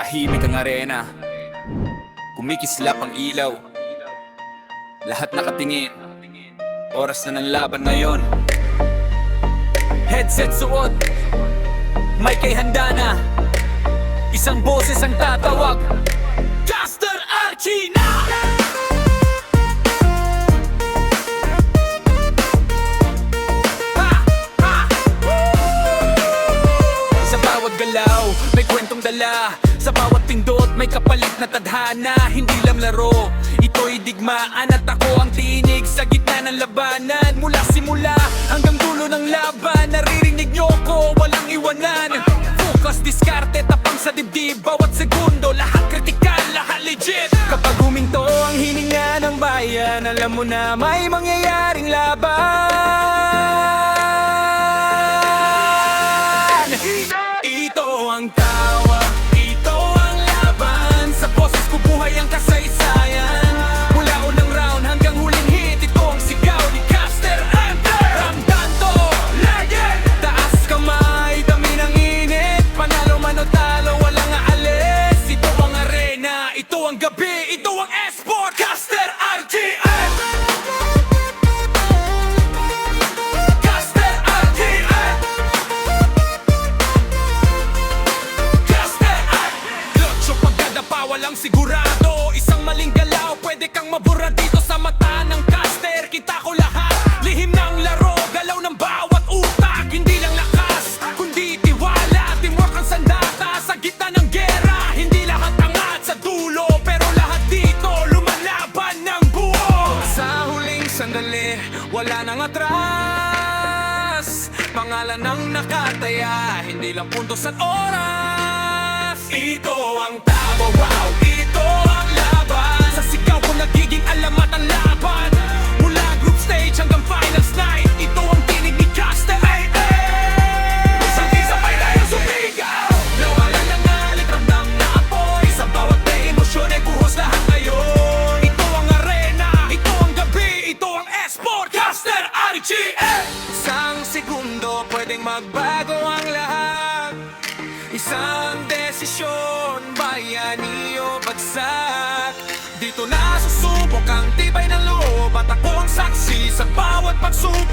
Tahimik ang arena, kumikislap ang ilaw. Lahat nakatingin, oras na ng laban ngayon. Headset suot, mic ay handa na. Isang boses ang tatawag, Caster Archie na! Sa bawat galaw, may kwentong dala. Sa bawat pindot, may kapalit na tadhana. Hindi lang laro, ito'y digmaan. At ako ang tinig sa gitna ng labanan. Mula simula hanggang dulo ng laban, naririnig nyo ko, walang iwanan. Focus, diskarte, tapang sa dibdib. Bawat segundo, lahat kritikal, lahat legit. Kapag huminto ang hininga ng bayan, alam mo na may mangyayaring laban. Ito ang tawag, ito ang laban. Sa boses ko buhay ang kasaysayan. Mula unang round hanggang huling hit, ito ang sigaw ni Caster Archie. Ramdam to, legend! Taas kamay, dami ng init. Panalo man o talo, walang aalis. Ito ang arena, ito ang gabi, ito ang esport. Caster Archie. Walang sigurado, isang maling galaw, pwede kang mabura dito sa mata ng caster. Kita ko lahat, lihim ng laro, galaw ng bawat utak. Hindi lang lakas, kundi tiwala. Teamwork ang sandata sa gitna ng gera. Hindi lahat angat sa dulo, pero lahat dito lumalaban ng buo. Sa huling sandali, wala nang atras. Pangalan ng nakataya, hindi lang puntos at oras. Ito ang tama, wow, ito ang laban. Sa sigaw ko nagiging alamat ang laban. Mula group stage hanggang finals night, ito ang tinig ni Caster. Ay, ay! Sabay tayo sumigaw. Nawalan ng galit, ramdam na apoy. Sa bawat may emosyon ay buhos lahat ngayon. Ito ang arena, ito ang gabi, ito ang esport. Caster Archie. Isang segundo pwedeng magbago ang lahat. Isang desisyon, bayani o bagsak. Dito na susubok ang tibay ng loob. At akong saksi sa bawat pagsubok.